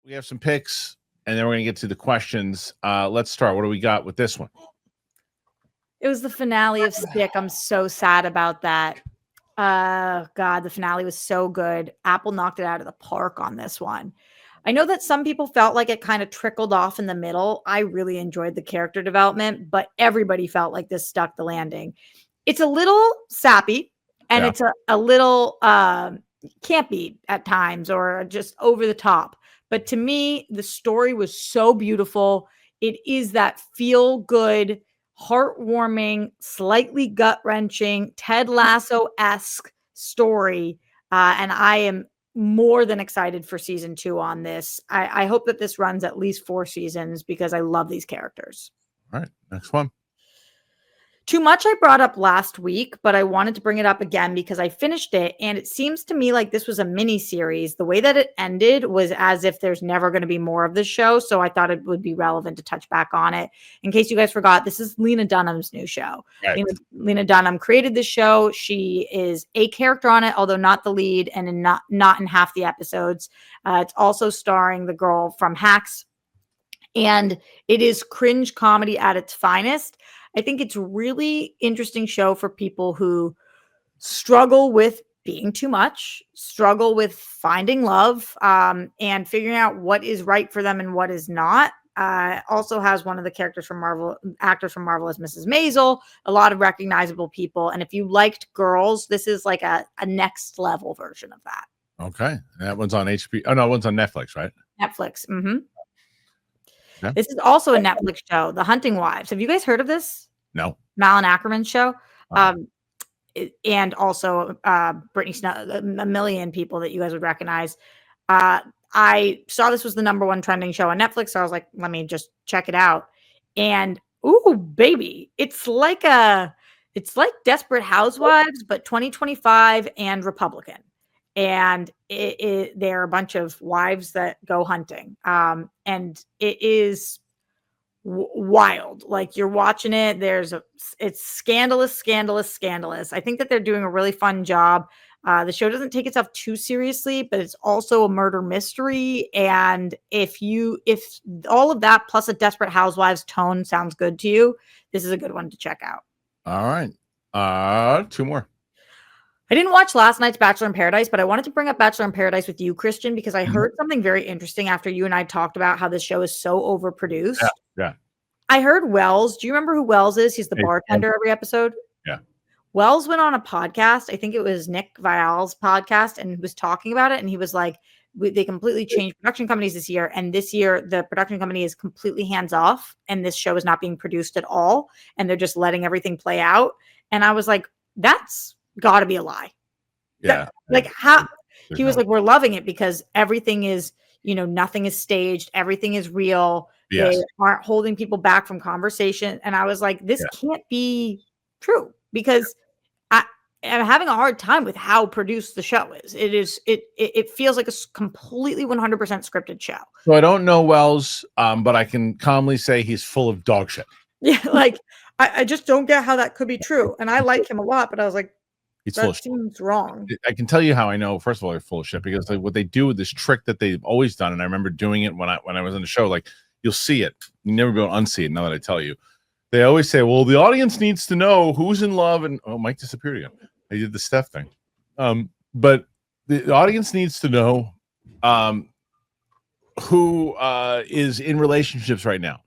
We have some picks, and then we're going to get to the questions. Let's start. What do we got with this one? It was the finale of Stick. I'm so sad about that. God, the finale was so good. Apple knocked it out of the park on this one. I know that some people felt like it kind of trickled off in the middle. I really enjoyed the character development, but everybody felt like this stuck the landing. It's a little sappy, and it's a little campy at times, or just over the top. But to me, the story was so beautiful. It is that feel good, heartwarming, slightly gut wrenching, Ted Lasso-esque story. And I am more than excited for season 2 on this. I hope that this runs at least 4 seasons because I love these characters. All right, next one. Too Much I brought up last week, but I wanted to bring it up again because I finished it, and it seems to me like this was a mini series. The way that it ended was as if there's never going to be more of the show, so I thought it would be relevant to touch back on it. In case you guys forgot, this is Lena Dunham's new show. Right. Lena Dunham created the show. She is a character on it, although not the lead, and not in half the episodes. It's also starring the girl from Hacks, and it is cringe comedy at its finest. I think it's a really interesting show for people who struggle with being too much, struggle with finding love, and figuring out what is right for them and what is not. Also has one of the actors from Marvel as Mrs. Maisel, a lot of recognizable people. And if you liked Girls, this is like a next level version of that. Okay. That one's on HBO. Oh, no, one's on Netflix, right? Netflix. Mm-hmm. Yeah. This is also a Netflix show, The Hunting Wives. Have you guys heard of this? No. Malin Ackerman's show. And also Brittany Snow, a million people that you guys would recognize. I saw this was the #1 trending show on Netflix, so I was like, let me just check it out. And ooh, baby, it's like Desperate Housewives, but 2025 and Republican. And they're a bunch of wives that go hunting. And it is wild. Like, you're watching it, it's scandalous. I think that they're doing a really fun job. The show doesn't take itself too seriously, but it's also a murder mystery. And if all of that plus a Desperate Housewives tone sounds good to you, this is a good one to check out. All right. 2 more. I didn't watch last night's Bachelor in Paradise, but I wanted to bring up Bachelor in Paradise with you, Kristian, because I heard something very interesting after you and I talked about how this show is so overproduced. Yeah. I heard Wells. Do you remember who Wells is? He's the bartender every episode. Yeah. Wells went on a podcast. I think it was Nick Viall's podcast, and was talking about it. And he was like, they completely changed production companies this year. And this year, the production company is completely hands off. And this show is not being produced at all. And they're just letting everything play out. And I was like, that's got to be a lie. Yeah. How he was like, we're loving it because everything is, nothing is staged. Everything is real. Yes. They aren't holding people back from conversation. And I was like, this can't be true, because I'm having a hard time with how produced the show is. It feels like a completely 100% scripted show. So I don't know Wells, but I can calmly say he's full of dog shit. Yeah. Like, I just don't get how that could be true. And I like him a lot, but I was like, that seems wrong. I can tell you how I know. First of all, they're full of shit, because like what they do with this trick that they've always done, and I remember doing it when I was in the show. Like, you'll see it, you never be able to unsee it. Now that I tell you, they always say, "Well, the audience needs to know who's in love." And Mike disappeared again. I did the Steph thing, but the audience needs to know who is in relationships right now.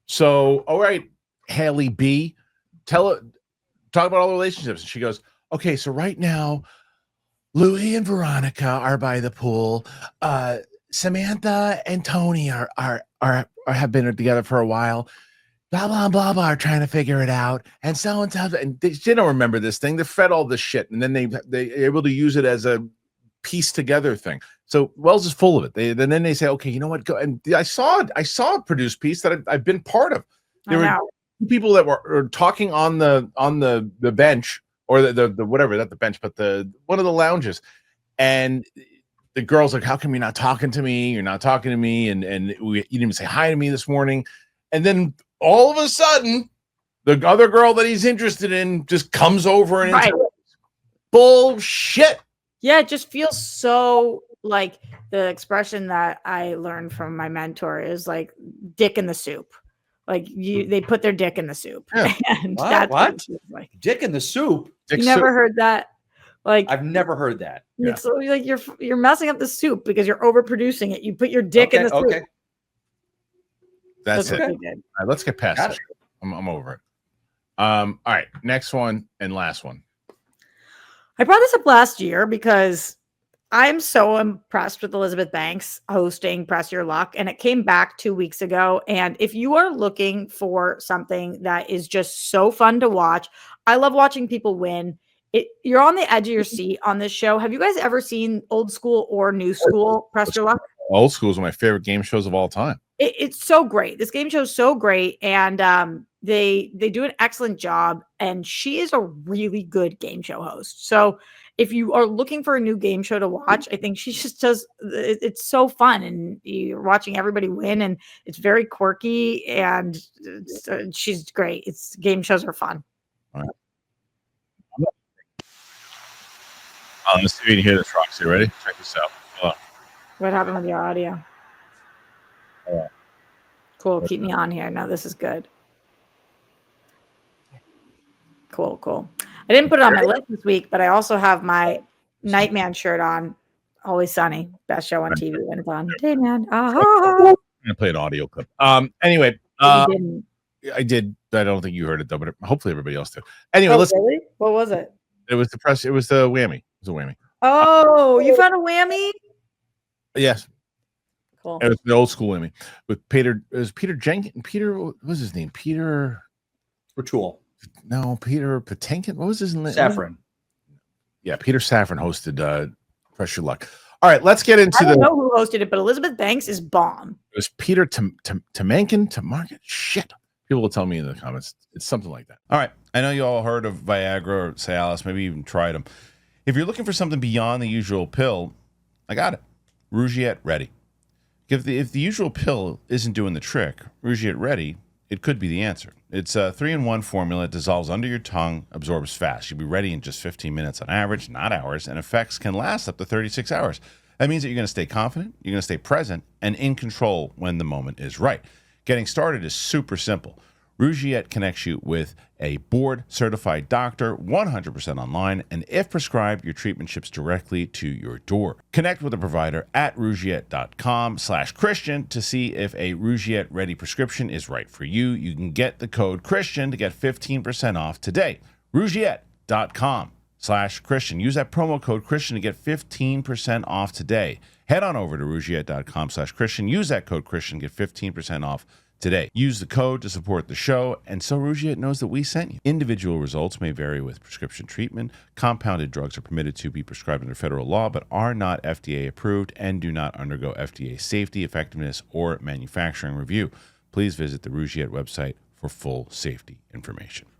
So, all right, Haley B, talk about all the relationships. And she goes, okay, so right now, Louis and Veronica are by the pool. Samantha and Tony are have been together for a while. Blah blah blah blah are trying to figure it out, and so and so. And they don't remember this thing. They fed all this shit, and then they're able to use it as a piece together thing. So Wells is full of it. Then they say, okay, you know what? Go. And I saw a produced piece that I've been part of. There were people that were talking on the bench, or the whatever, not the bench, but one of the lounges, and the girl's like, how come you're not talking to me? You're not talking to me, and you didn't even say hi to me this morning. And then all of a sudden, the other girl that he's interested in just comes over and bullshit. Yeah, it just feels so like the expression that I learned from my mentor is like dick in the soup. Like they put their dick in the soup. Yeah. And What? that's What? it feels like. Dick in the soup? Dick You never soup. heard that? Like I've never heard that. Yeah. it's like you're messing up the soup because you're overproducing it. You put your dick in the soup. Okay. That's it. what All they did. right, let's get past Got this. I'm over it. All right, next one and last one. I brought this up last year because I'm so impressed with Elizabeth Banks hosting Press Your Luck, and it came back 2 weeks ago. And if you are looking for something that is just so fun to watch, I love watching people win. You're on the edge of your seat on this show. Have you guys ever seen old school or new school Press Your Luck? Old School is one of my favorite game shows of all time. It's so great. This game show is so great, and they do an excellent job. And she is a really good game show host. So if you are looking for a new game show to watch, I think she just does. It's so fun, and you're watching everybody win, and it's very quirky, and she's great. Game shows are fun. All right. Let's see if you can hear this, Roxy. Ready? Check this out. Hold on. What happened with your audio? All right. Cool. Keep me on here. No, this is good. Cool. I didn't put it on my list this week, but I also have my Nightman shirt on. Always Sunny, best show on TV when it's on. Hey man, I'm gonna play an audio clip. Anyway, you didn't. I did. I don't think you heard it though, but hopefully everybody else did. Anyway, Oh, really? What was it? It was the press. It was the whammy. It was a whammy. Oh, you found a whammy? Yes, Cool. it was the old school whammy with Peter. It was Peter Jenkins. Peter, what was his name? Peter. Ritual. No, Peter Patinkin. What was his name? Saffron. Yeah, Peter Saffron hosted Press Your Luck. All right, let's get into I don't know who hosted it, but Elizabeth Banks is bomb. It was Peter Tamankin to market. Shit. People will tell me in the comments. It's something like that. All right. I know you all heard of Viagra or Cialis, maybe even tried them. If you're looking for something beyond the usual pill, I got it. Rougiette Ready. If the usual pill isn't doing the trick, Rougiette Ready, it could be the answer. It's a 3-in-1 formula. It dissolves under your tongue, absorbs fast. You'll be ready in just 15 minutes on average, not hours, and effects can last up to 36 hours. That means that you're going to stay confident, you're going to stay present, and in control when the moment is right. Getting started is super simple. Rougiette connects you with a board-certified doctor, 100% online, and if prescribed, your treatment ships directly to your door. Connect with a provider at rougiette.com/Kristian to see if a Rougiette-ready prescription is right for you. You can get the code Kristian to get 15% off today. Rougiette.com/Kristian. Use that promo code Kristian to get 15% off today. Head on over to rougiette.com/Kristian. Use that code Kristian to get 15% off today. Use the code to support the show, and so Rougiette knows that we sent you. Individual results may vary with prescription treatment. Compounded drugs are permitted to be prescribed under federal law, but are not FDA approved and do not undergo FDA safety, effectiveness, or manufacturing review. Please visit the Rougiette website for full safety information.